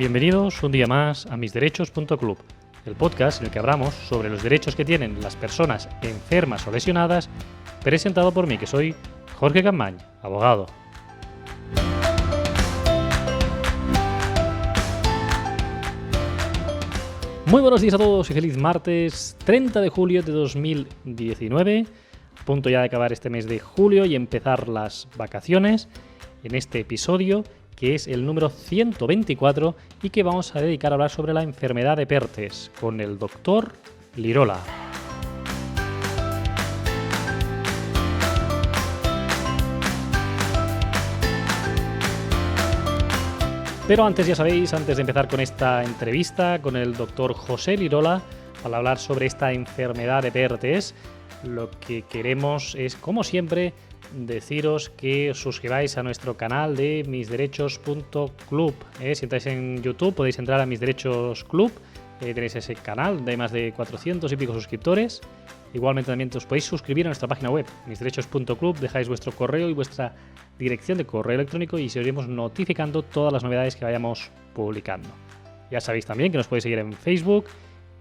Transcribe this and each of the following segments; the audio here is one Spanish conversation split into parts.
Bienvenidos un día más a misderechos.club, el podcast en el que hablamos sobre los derechos que tienen las personas enfermas o lesionadas, presentado por mí, que soy Jorge Campañ, abogado. Muy buenos días a todos y feliz martes 30 de julio de 2019, a punto ya de acabar este mes de julio y empezar las vacaciones en este episodio que es el número 124 y que vamos a dedicar a hablar sobre la enfermedad de Perthes con el doctor Lirola. Pero antes, ya sabéis, antes de empezar con esta entrevista con el doctor José Lirola para hablar sobre esta enfermedad de Perthes, lo que queremos es, como siempre, deciros que os suscribáis a nuestro canal de misderechos.club. Si estáis en YouTube podéis entrar a Mis Derechos Club, tenéis ese canal de más de 400 y pico suscriptores. Igualmente también os podéis suscribir a nuestra página web, misderechos.club, dejáis vuestro correo y vuestra dirección de correo electrónico y os iremos notificando todas las novedades que vayamos publicando. Ya sabéis también que nos podéis seguir en Facebook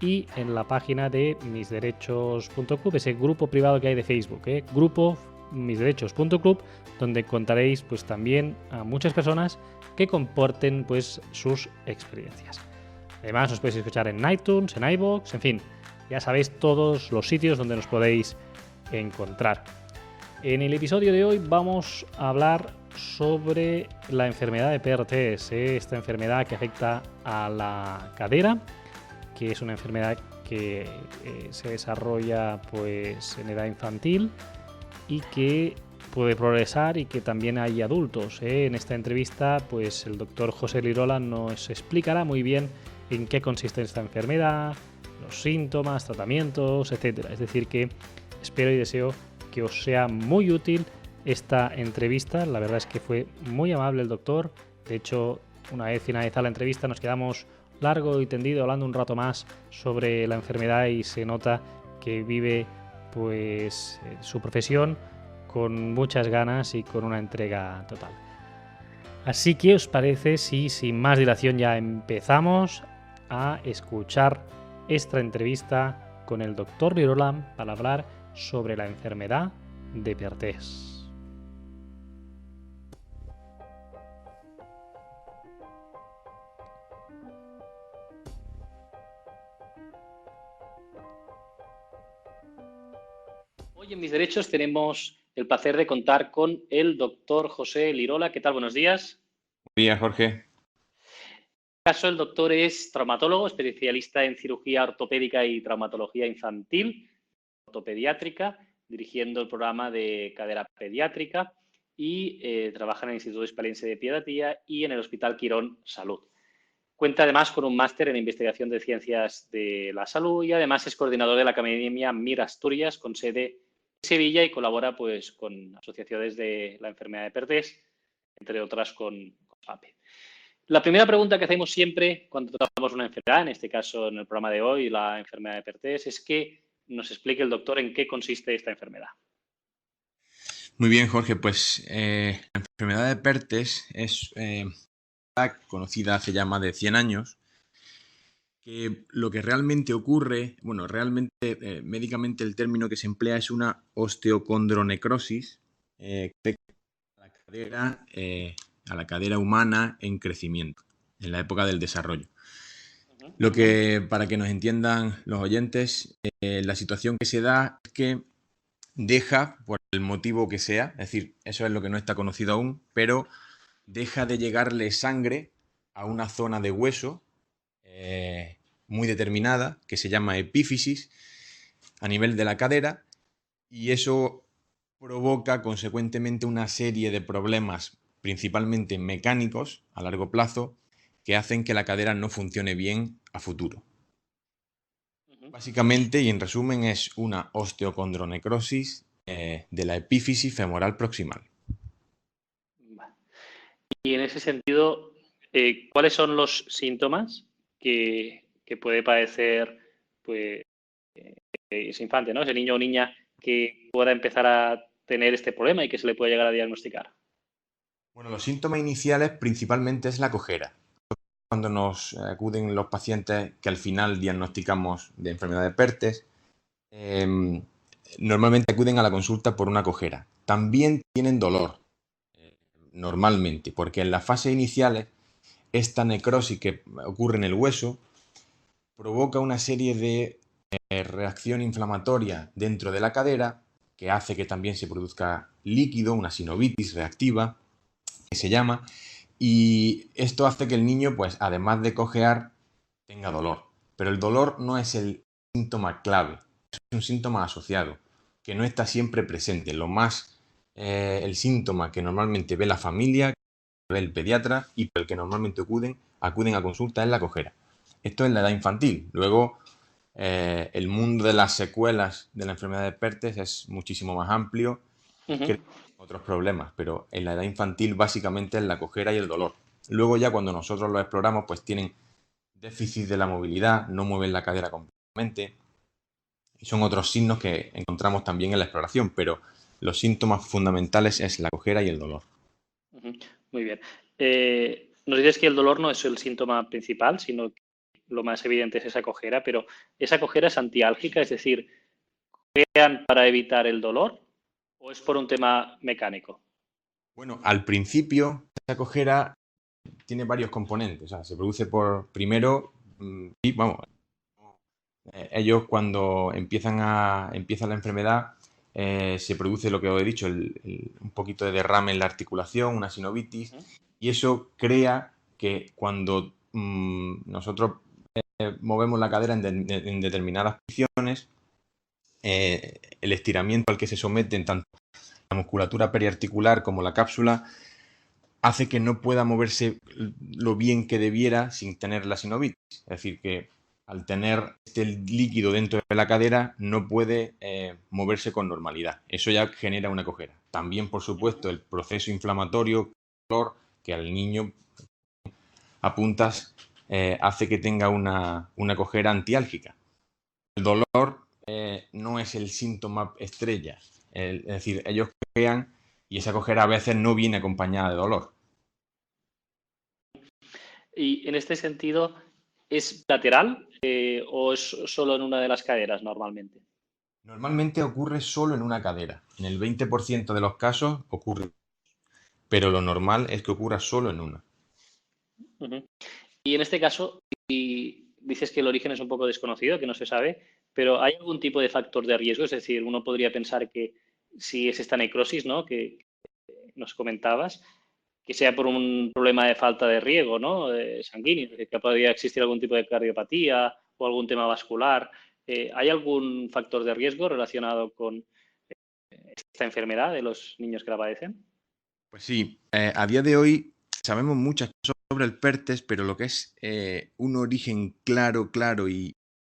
y en la página de misderechos.club, ese grupo privado que hay de Facebook, grupo misderechos.club, donde contaréis pues también a muchas personas que comparten pues sus experiencias. Además os podéis escuchar en iTunes, en iVoox, en fin, ya sabéis todos los sitios donde nos podéis encontrar. En el episodio de hoy vamos a hablar sobre la enfermedad de Perthes, esta enfermedad que afecta a la cadera, que es una enfermedad que se desarrolla pues en edad infantil y que puede progresar y que también hay adultos. En esta entrevista pues el doctor José Lirola nos explicará muy bien en qué consiste esta enfermedad, los síntomas, tratamientos, etcétera. Es decir que espero y deseo que os sea muy útil esta entrevista. La verdad es que fue muy amable el doctor. De hecho, una vez finalizada la entrevista nos quedamos largo y tendido hablando un rato más sobre la enfermedad y se nota que vive pues su profesión con muchas ganas y con una entrega total. Así que os parece si sin más dilación ya empezamos a escuchar esta entrevista con el doctor Lirola para hablar sobre la enfermedad de Perthes. Hoy en Mis Derechos tenemos el placer de contar con el doctor José Lirola. ¿Qué tal? Buenos días. Buenos días, Jorge. En este caso, el doctor es traumatólogo, especialista en cirugía ortopédica y traumatología infantil, ortopediátrica, dirigiendo el programa de cadera pediátrica y trabaja en el Instituto Hispalense de Pediatría y en el Hospital Quirón Salud. Cuenta además con un máster en investigación de ciencias de la salud y además es coordinador de la Academia Mir Asturias con sede en Sevilla y colabora pues con asociaciones de la enfermedad de Perthes, entre otras con FAPE. La primera pregunta que hacemos siempre cuando tratamos una enfermedad, en este caso en el programa de hoy, la enfermedad de Perthes, es que nos explique el doctor en qué consiste esta enfermedad. Muy bien, Jorge. Pues la enfermedad de Perthes es conocida hace ya más de 100 años, que lo que realmente ocurre, bueno, realmente médicamente el término que se emplea es una osteocondronecrosis que afecta a la cadera humana en crecimiento, en la época del desarrollo. Lo que, para que nos entiendan los oyentes, la situación que se da es que deja, por el motivo que sea, es decir, eso es lo que no está conocido aún, pero deja de llegarle sangre a una zona de hueso muy determinada, que se llama epífisis, a nivel de la cadera, y eso provoca consecuentemente una serie de problemas, principalmente mecánicos, a largo plazo, que hacen que la cadera no funcione bien a futuro. Básicamente, y en resumen, es una osteocondronecrosis de la epífisis femoral proximal. Y en ese sentido, ¿cuáles son los síntomas que puede padecer pues, ese infante, ¿no? Ese niño o niña que pueda empezar a tener este problema y que se le pueda llegar a diagnosticar? Bueno, los síntomas iniciales principalmente es la cojera. cuando nos acuden los pacientes que al final diagnosticamos de enfermedad de Perthes, normalmente acuden a la consulta por una cojera. También tienen dolor, normalmente, porque en las fases iniciales esta necrosis que ocurre en el hueso provoca una serie de reacción inflamatoria dentro de la cadera que hace que también se produzca líquido, una sinovitis reactiva, que se llama, y esto hace que el niño, pues además de cojear, tenga dolor. Pero el dolor no es el síntoma clave, es un síntoma asociado, que no está siempre presente. El síntoma que normalmente ve la familia, que ve el pediatra y por el que normalmente acuden a consulta es la cojera. Esto es la edad infantil. Luego, el mundo de las secuelas de la enfermedad de Perthes es muchísimo más amplio y crea otros problemas, pero en la edad infantil básicamente es la cojera y el dolor. Luego ya cuando nosotros los exploramos, pues tienen déficit de la movilidad, no mueven la cadera completamente y son otros signos que encontramos también en la exploración, pero los síntomas fundamentales es la cojera y el dolor. Muy bien. Nos dices que el dolor no es el síntoma principal, sino que lo más evidente es esa cojera, pero ¿esa cojera es antiálgica? Es decir, ¿crean para evitar el dolor o es por un tema mecánico? Bueno, al principio, esa cojera tiene varios componentes. O sea, se produce primero, y vamos, ellos cuando empieza la enfermedad, se produce lo que os he dicho, un poquito de derrame en la articulación, una sinovitis, y eso crea que cuando nosotros movemos la cadera en determinadas posiciones, el estiramiento al que se someten tanto la musculatura periarticular como la cápsula hace que no pueda moverse lo bien que debiera sin tener la sinovitis. Es decir, que al tener este líquido dentro de la cadera no puede moverse con normalidad. Eso ya genera una cojera. También, por supuesto, el proceso inflamatorio, dolor, que al niño apuntas, hace que tenga una cojera antiálgica. El dolor no es el síntoma estrella. Es decir, ellos cojean y esa cojera a veces no viene acompañada de dolor. Y en este sentido, ¿es lateral o es solo en una de las caderas normalmente? Normalmente ocurre solo en una cadera. En el 20% de los casos ocurre, pero lo normal es que ocurra solo en una. Y en este caso, si dices que el origen es un poco desconocido, que no se sabe, pero ¿hay algún tipo de factor de riesgo? Es decir, uno podría pensar que si es esta necrosis, ¿no?, que nos comentabas, que sea por un problema de falta de riego, ¿no?, sanguíneo, es decir, que podría existir algún tipo de cardiopatía o algún tema vascular. ¿Hay algún factor de riesgo relacionado con esta enfermedad de los niños que la padecen? Pues sí, a día de hoy sabemos muchas cosas sobre el Perthes, pero lo que es un origen claro y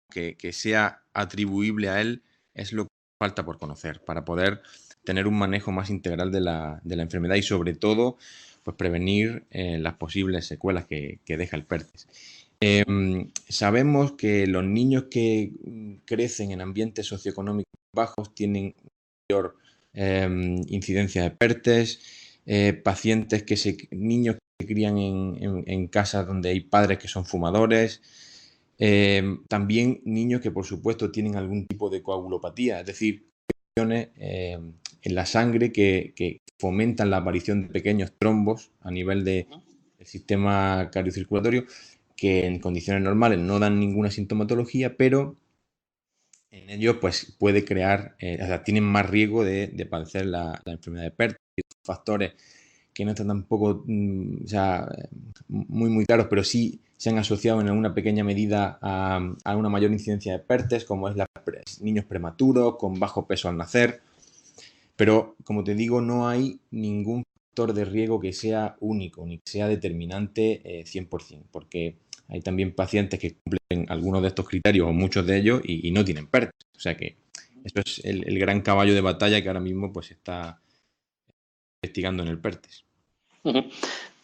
que sea atribuible a él es lo que falta por conocer para poder tener un manejo más integral de la enfermedad y sobre todo pues prevenir las posibles secuelas que deja el Perthes. Sabemos que los niños que crecen en ambientes socioeconómicos bajos tienen mayor incidencia de Perthes, niños que se crían en casas donde hay padres que son fumadores, también niños que por supuesto tienen algún tipo de coagulopatía, es decir, infecciones en la sangre que fomentan la aparición de pequeños trombos a nivel del sistema cardiocirculatorio que en condiciones normales no dan ninguna sintomatología, pero en ellos pues puede crear, o sea, tienen más riesgo de padecer la enfermedad de Perthes, factores que no están tampoco o sea, muy claros, pero sí se han asociado en alguna pequeña medida a una mayor incidencia de Perthes, como es niños prematuros, con bajo peso al nacer. Pero, como te digo, no hay ningún factor de riesgo que sea único, ni que sea determinante 100%, porque hay también pacientes que cumplen algunos de estos criterios o muchos de ellos y no tienen Perthes. O sea que eso es el gran caballo de batalla que ahora mismo pues está investigando en el Perthes.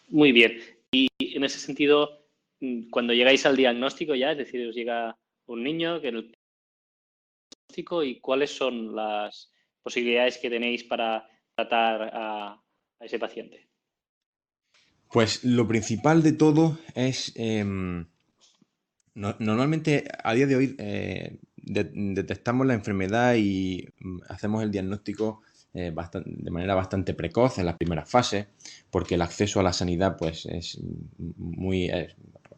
Muy bien. Y en ese sentido, cuando llegáis al diagnóstico ya, es decir, os llega un niño que el diagnóstico y cuáles son las posibilidades que tenéis para tratar a ese paciente. Pues lo principal de todo es, normalmente a día de hoy detectamos la enfermedad y hacemos el diagnóstico de manera bastante precoz en las primeras fases, porque el acceso a la sanidad pues, es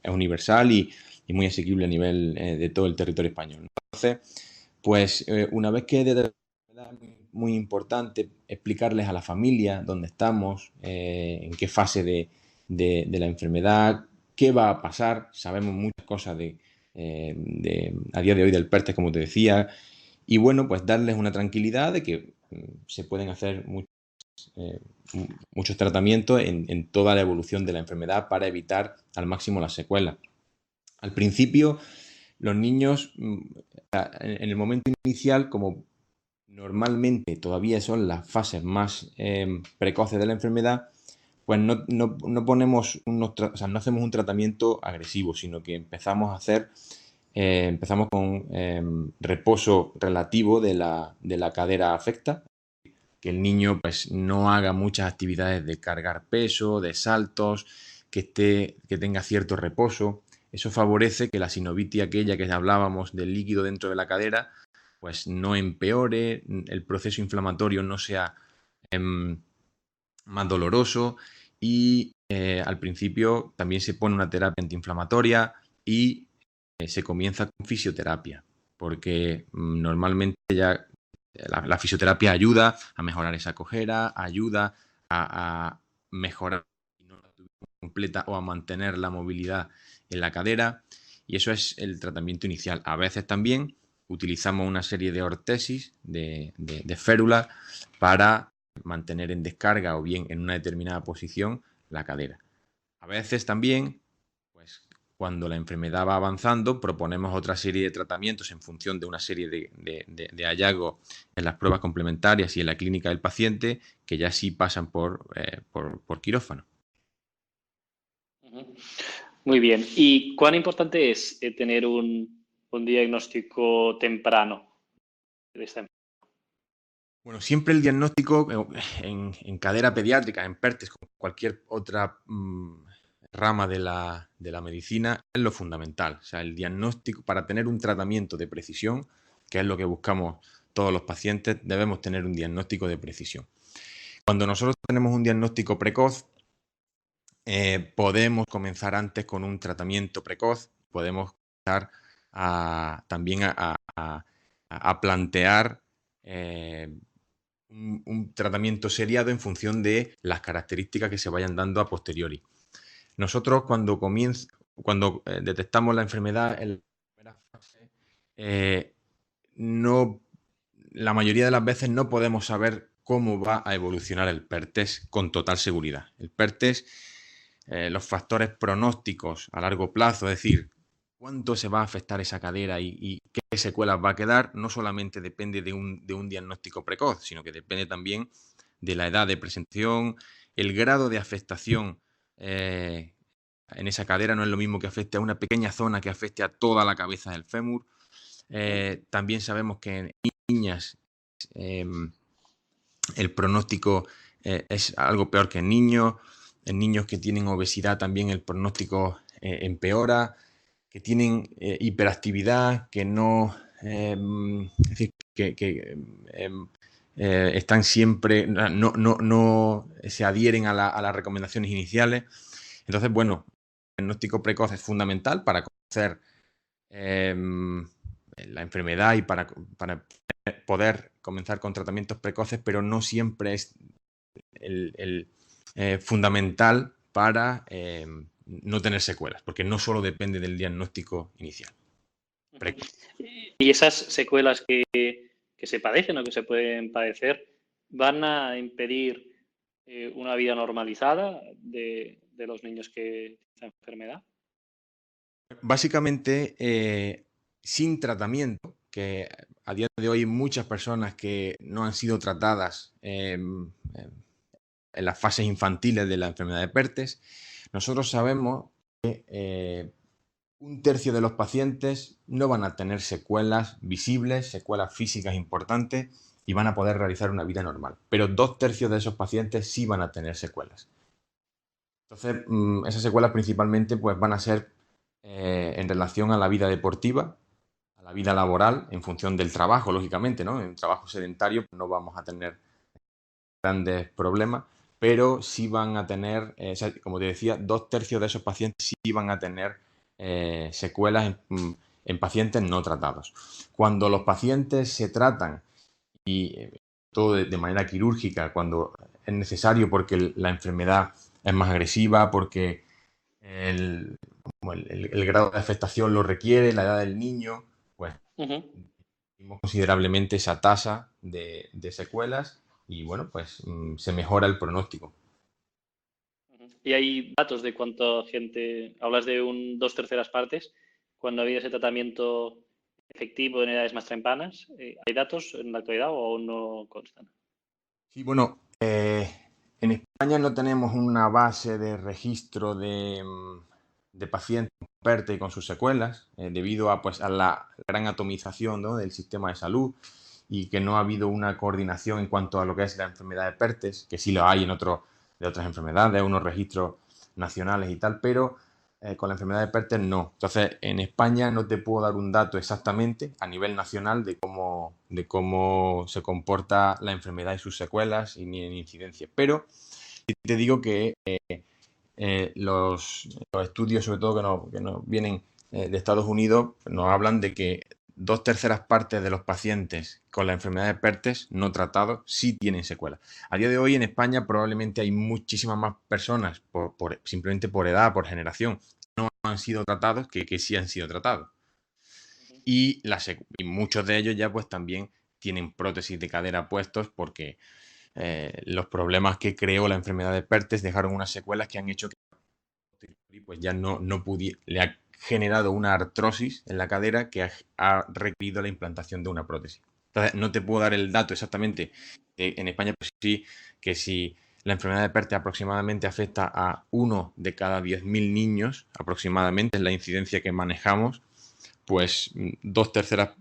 universal y muy asequible a nivel de todo el territorio español. Entonces, pues una vez que detectamos la enfermedad, es muy importante explicarles a la familia dónde estamos, en qué fase de la enfermedad, qué va a pasar. Sabemos muchas cosas a día de hoy del PERTES, como te decía, y bueno, pues darles una tranquilidad de que se pueden hacer eh, muchos tratamientos en toda la evolución de la enfermedad para evitar al máximo las secuelas. Al principio, los niños, en el momento inicial, como normalmente todavía son las fases más precoces de la enfermedad, pues no ponemos o sea, no hacemos un tratamiento agresivo, sino que empezamos con reposo relativo de la cadera afecta, que el niño pues no haga muchas actividades de cargar peso, de saltos, que tenga cierto reposo. Eso favorece que la sinovitis aquella que hablábamos del líquido dentro de la cadera, pues no empeore, el proceso inflamatorio no sea em, más doloroso y al principio también se pone una terapia antiinflamatoria y se comienza con fisioterapia, porque normalmente ya la fisioterapia ayuda a mejorar esa cojera, ayuda a mejorar completa o a mantener la movilidad en la cadera, y eso es el tratamiento inicial. A veces también utilizamos una serie de ortesis de férulas para mantener en descarga o bien en una determinada posición la cadera. A veces también, pues cuando la enfermedad va avanzando, proponemos otra serie de tratamientos en función de una serie de hallazgos en las pruebas complementarias y en la clínica del paciente que ya sí pasan por quirófano. Ujú. Muy bien. ¿Y cuán importante es tener un diagnóstico temprano de esta enfermedad? Bueno, siempre el diagnóstico en cadera pediátrica, en PERTES, como cualquier otra rama de la medicina, es lo fundamental. O sea, el diagnóstico, para tener un tratamiento de precisión, que es lo que buscamos todos los pacientes, debemos tener un diagnóstico de precisión. Cuando nosotros tenemos un diagnóstico precoz, podemos comenzar antes con un tratamiento precoz, podemos comenzar también a plantear un tratamiento seriado en función de las características que se vayan dando a posteriori. Nosotros cuando detectamos la enfermedad en la primera fase, no, la mayoría de las veces no podemos saber cómo va a evolucionar el PERTES con total seguridad. El PERTES, los factores pronósticos a largo plazo, es decir, cuánto se va a afectar esa cadera y qué secuelas va a quedar, no solamente depende de un diagnóstico precoz, sino que depende también de la edad de presentación, el grado de afectación en esa cadera. No es lo mismo que afecte a una pequeña zona que afecte a toda la cabeza del fémur. También sabemos que en niñas el pronóstico es algo peor que en niños. En niños que tienen obesidad también el pronóstico empeora, que tienen hiperactividad, que no, es decir, están siempre, no se adhieren a las recomendaciones iniciales. Entonces, bueno, el diagnóstico precoz es fundamental para conocer la enfermedad y para poder comenzar con tratamientos precoces, pero no siempre es el fundamental para no tener secuelas, porque no solo depende del diagnóstico inicial. Ujú. Y esas secuelas que se padecen o que se pueden padecer van a impedir una vida normalizada de los niños que tienen esta enfermedad. Básicamente, sin tratamiento, que a día de hoy hay muchas personas que no han sido tratadas en las fases infantiles de la enfermedad de PERTES, nosotros sabemos que un tercio de los pacientes no van a tener secuelas visibles, secuelas físicas importantes y van a poder realizar una vida normal. Pero 2/3 de esos pacientes sí van a tener secuelas. Entonces, esas secuelas principalmente pues, van a ser en relación a la vida deportiva, a la vida laboral, en función del trabajo, lógicamente, ¿no? En trabajo sedentario pues, no vamos a tener grandes problemas, pero sí van a tener, o sea, como te decía, 2/3 de esos pacientes sí van a tener secuelas en pacientes no tratados. Cuando los pacientes se tratan y todo de manera quirúrgica, cuando es necesario porque la enfermedad es más agresiva, porque el, el grado de afectación lo requiere, la edad del niño, pues Ujú. disminuimos considerablemente esa tasa de secuelas y bueno, pues se mejora el pronóstico. ¿Y hay datos de cuánta gente, hablas de dos terceras partes, cuando ha habido ese tratamiento efectivo en edades más tempranas? ¿Hay datos en la actualidad o aún no constan? Sí, bueno, en España no tenemos una base de registro de pacientes con PERTE y con sus secuelas, debido a, pues, a la gran atomización, ¿no?, del sistema de salud y que no ha habido una coordinación en cuanto a lo que es la enfermedad de PERTES, que sí lo hay de otras enfermedades, unos registros nacionales y tal, pero con la enfermedad de PERTES no. Entonces, en España no te puedo dar un dato exactamente a nivel nacional de cómo se comporta la enfermedad y sus secuelas y ni en incidencia. Pero sí te digo que los estudios, sobre todo que nos vienen de Estados Unidos, nos hablan de que 2/3 de los pacientes con la enfermedad de PERTES no tratados sí tienen secuelas. A día de hoy en España probablemente hay muchísimas más personas, simplemente por edad, por generación, no han sido tratados que sí han sido tratados. Y muchos de ellos ya pues también tienen prótesis de cadera puestos porque los problemas que creó la enfermedad de PERTES dejaron unas secuelas que han hecho que pues ya le ha generado una artrosis en la cadera que ha requerido la implantación de una prótesis. Entonces, no te puedo dar el dato exactamente. En España, pues sí, que si la enfermedad de PERTE aproximadamente afecta a 1 de cada 10.000 niños, aproximadamente es la incidencia que manejamos, pues 2/3,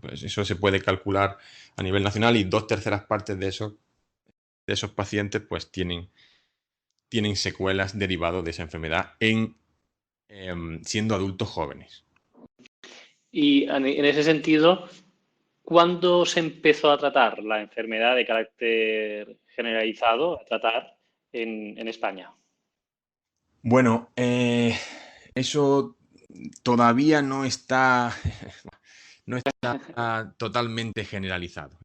pues eso se puede calcular a nivel nacional y 2/3 partes de esos pacientes pues tienen secuelas derivadas de esa enfermedad siendo adultos jóvenes. Y en ese sentido, ¿cuándo se empezó a tratar la enfermedad de carácter generalizado, a tratar en España? Bueno, eso todavía no está, no está totalmente generalizado.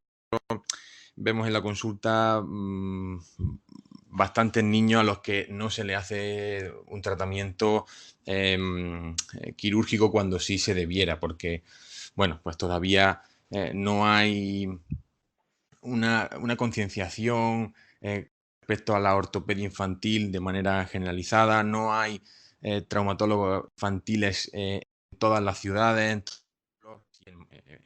Vemos en la consulta bastantes niños a los que no se le hace un tratamiento quirúrgico cuando sí se debiera, porque, bueno, pues todavía no hay una concienciación respecto a la ortopedia infantil de manera generalizada, no hay traumatólogos infantiles en todas las ciudades,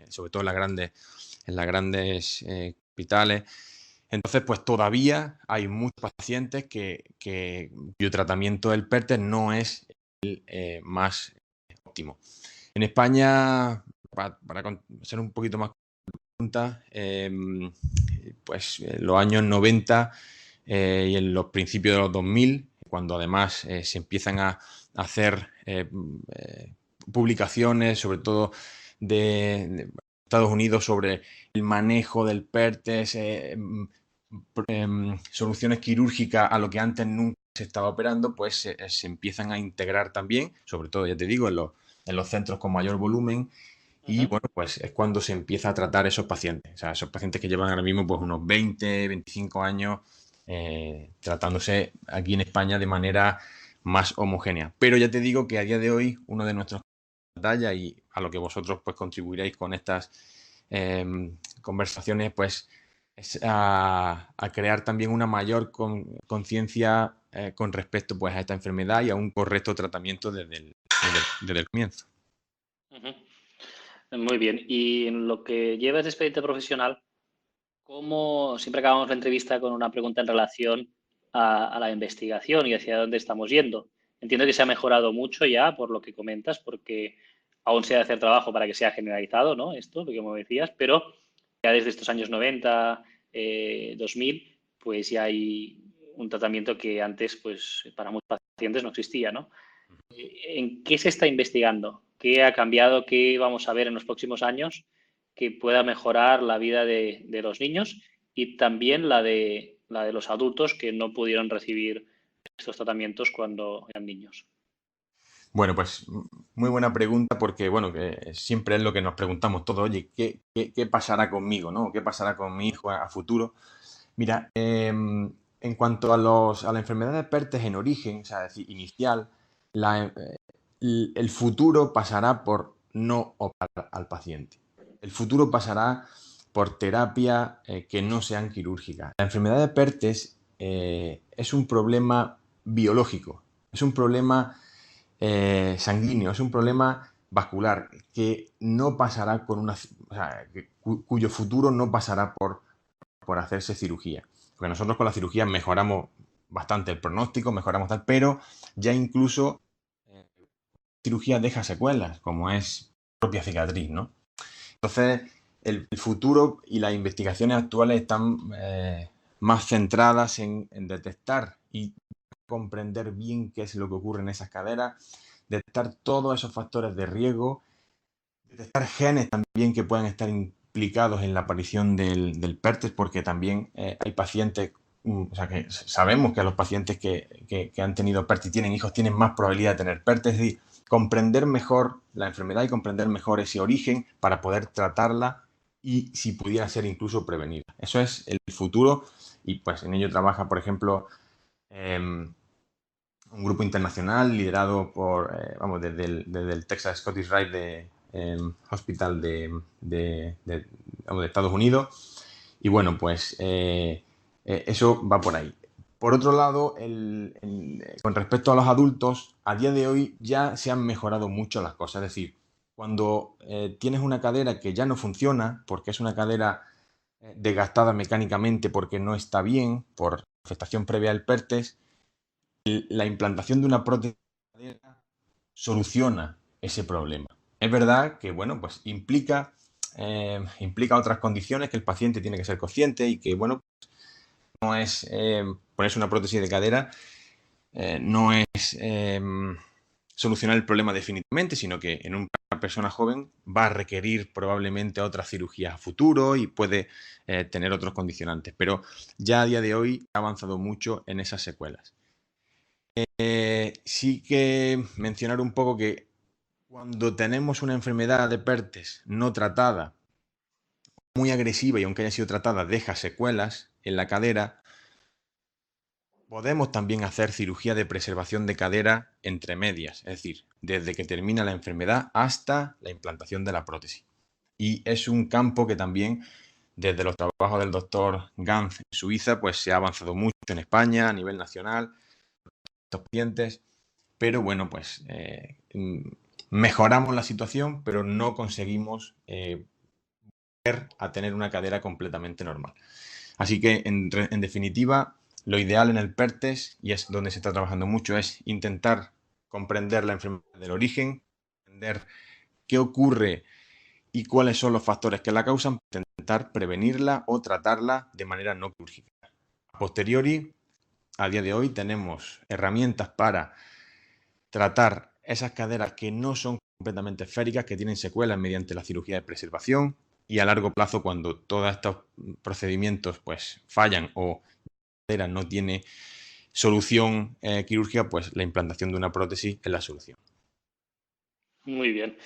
sobre todo en las grandes hospitales. Entonces, pues todavía hay muchos pacientes cuyo tratamiento del PERTES no es el más óptimo. En España, para ser un poquito más pregunta, pues en los años 90 y en los principios de los 2000, cuando además se empiezan a hacer publicaciones, sobre todo de Estados Unidos, sobre el manejo del PERTES, soluciones quirúrgicas a lo que antes nunca se estaba operando, pues se empiezan a integrar también, sobre todo, ya te digo, en los centros con mayor volumen. Y Ujú. bueno, pues es cuando se empieza a tratar esos pacientes. O sea, esos pacientes que llevan ahora mismo pues unos 20, 25 años tratándose aquí en España de manera más homogénea. Pero ya te digo que a día de hoy uno de nuestros batallas y a lo que vosotros pues contribuiréis con estas conversaciones pues es a crear también una mayor conciencia con respecto pues a esta enfermedad y a un correcto tratamiento desde el comienzo. Ujú. Muy bien. Y en lo que llevas de experiencia profesional, ¿cómo siempre acabamos la entrevista con una pregunta en relación a la investigación y hacia dónde estamos yendo? Entiendo que se ha mejorado mucho ya por lo que comentas, porque aún se ha de hacer trabajo para que sea generalizado, ¿no? Esto, lo que me decías, pero ya desde estos años 90, 2000, pues ya hay un tratamiento que antes, pues, para muchos pacientes no existía, ¿no? ¿En qué se está investigando? ¿Qué ha cambiado? ¿Qué vamos a ver en los próximos años que pueda mejorar la vida de los niños y también la de los adultos que no pudieron recibir estos tratamientos cuando eran niños? Bueno, pues muy buena pregunta porque, bueno, que siempre es lo que nos preguntamos todos, oye, ¿qué pasará conmigo, ¿no? ¿Qué pasará con mi hijo a futuro? Mira, en cuanto a la enfermedad de Pertes en origen, o sea, es decir, inicial, el futuro pasará por no operar al paciente. El futuro pasará por terapia que no sean quirúrgicas. La enfermedad de Pertes es un problema biológico, es un problema sanguíneo, es un problema vascular que no pasará con una, o sea, cuyo futuro no pasará por hacerse cirugía. Porque nosotros con la cirugía mejoramos bastante el pronóstico, mejoramos tal, pero ya incluso cirugía deja secuelas, como es propia cicatriz, ¿no? Entonces, el futuro y las investigaciones actuales están más centradas en detectar y comprender bien qué es lo que ocurre en esas caderas, detectar todos esos factores de riesgo, detectar genes también que puedan estar implicados en la aparición del PERTES, porque también hay pacientes, o sea, que sabemos que los pacientes que han tenido PERTES y tienen hijos tienen más probabilidad de tener PERTES, es decir, comprender mejor la enfermedad y comprender mejor ese origen para poder tratarla y, si pudiera ser, incluso prevenirla. Eso es el futuro y pues en ello trabaja, por ejemplo, un grupo internacional liderado por, vamos, desde el Texas Scottish Rite Hospital vamos, de Estados Unidos. Y bueno, pues eso va por ahí. Por otro lado, con respecto a los adultos, a día de hoy ya se han mejorado mucho las cosas. Es decir, cuando tienes una cadera que ya no funciona, porque es una cadera desgastada mecánicamente, porque no está bien, por afectación previa al PERTES, la implantación de una prótesis soluciona ese problema. Es verdad que, bueno, pues implica otras condiciones que el paciente tiene que ser consciente y que, bueno, no es ponerse una prótesis de cadera, no es solucionar el problema definitivamente, sino que en una persona joven va a requerir probablemente otras cirugías a futuro y puede tener otros condicionantes. Pero ya a día de hoy ha avanzado mucho en esas secuelas. Sí que mencionar un poco que cuando tenemos una enfermedad de PERTES no tratada, muy agresiva y aunque haya sido tratada deja secuelas en la cadera, podemos también hacer cirugía de preservación de cadera entre medias, es decir, desde que termina la enfermedad hasta la implantación de la prótesis. Y es un campo que también, desde los trabajos del doctor Ganz en Suiza, pues se ha avanzado mucho en España, a nivel nacional, estos pacientes. Pero bueno, pues mejoramos la situación, pero no conseguimos volver a tener una cadera completamente normal. Así que, en definitiva, lo ideal en el PERTES, y es donde se está trabajando mucho, es intentar comprender la enfermedad del origen, entender qué ocurre y cuáles son los factores que la causan, para intentar prevenirla o tratarla de manera no quirúrgica. A posteriori, a día de hoy, tenemos herramientas para tratar esas caderas que no son completamente esféricas, que tienen secuelas mediante la cirugía de preservación, y a largo plazo, cuando todos estos procedimientos pues fallan o la cadera no tiene solución quirúrgica, pues la implantación de una prótesis es la solución. Muy bien.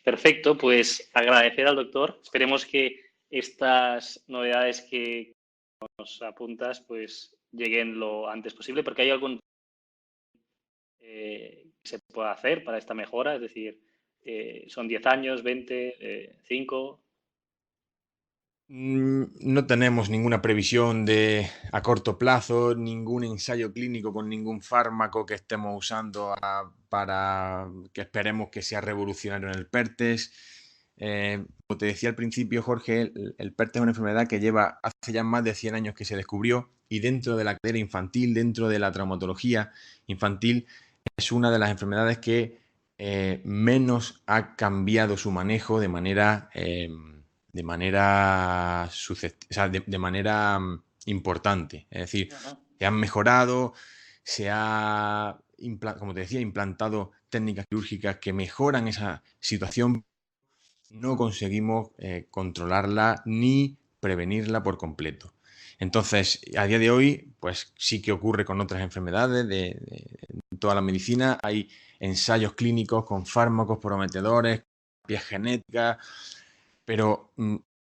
Perfecto, pues agradecer al doctor. Esperemos que estas novedades que nos apuntas pues lleguen lo antes posible, porque hay algún que se pueda hacer para esta mejora, es decir, son 10 años, 20, 5. No tenemos ninguna previsión a corto plazo, ningún ensayo clínico con ningún fármaco que estemos usando para que esperemos que sea revolucionario en el PERTES. Como te decía al principio, Jorge, el PERTES es una enfermedad que lleva hace ya más de 100 años que se descubrió, y dentro de la cadera infantil, dentro de la traumatología infantil, es una de las enfermedades que menos ha cambiado su manejo de manera importante. Es decir, se han mejorado, se ha, como te decía, implantado técnicas quirúrgicas que mejoran esa situación. No conseguimos controlarla ni prevenirla por completo. Entonces, a día de hoy, pues sí que ocurre con otras enfermedades de toda la medicina. Hay ensayos clínicos con fármacos prometedores, terapias genéticas, pero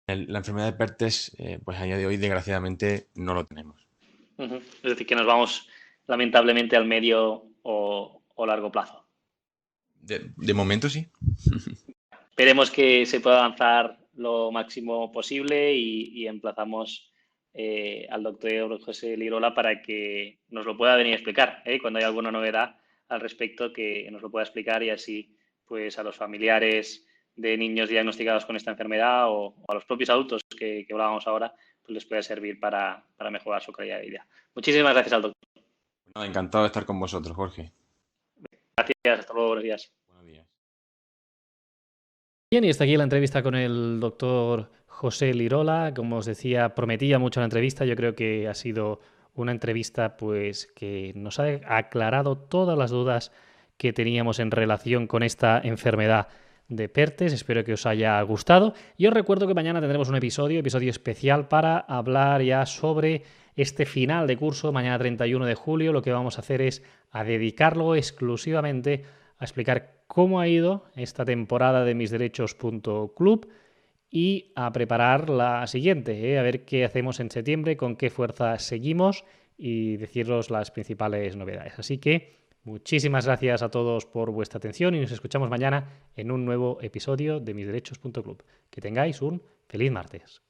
la enfermedad de Pertes, pues a día de hoy, desgraciadamente, no lo tenemos. Es decir, que nos vamos lamentablemente al medio o largo plazo. De momento sí. Esperemos que se pueda avanzar lo máximo posible y emplazamos al doctor José Lirola para que nos lo pueda venir a explicar, cuando hay alguna novedad al respecto, que nos lo pueda explicar y así pues a los familiares de niños diagnosticados con esta enfermedad o a los propios adultos que hablábamos ahora, pues les pueda servir para mejorar su calidad de vida. Muchísimas gracias al doctor. Nada, encantado de estar con vosotros, Jorge. Gracias, hasta luego, buenos días. Buenos días. Bien, y hasta aquí la entrevista con el doctor José Lirola. Como os decía, prometía mucho la entrevista. Yo creo que ha sido una entrevista pues, que nos ha aclarado todas las dudas que teníamos en relación con esta enfermedad de Pertes. Espero que os haya gustado. Y os recuerdo que mañana tendremos un episodio especial para hablar ya sobre este final de curso, mañana 31 de julio. Lo que vamos a hacer es a dedicarlo exclusivamente a explicar cómo ha ido esta temporada de misderechos.club y a preparar la siguiente, a ver qué hacemos en septiembre, con qué fuerza seguimos y deciros las principales novedades. Así que muchísimas gracias a todos por vuestra atención y nos escuchamos mañana en un nuevo episodio de misderechos.club. Que tengáis un feliz martes.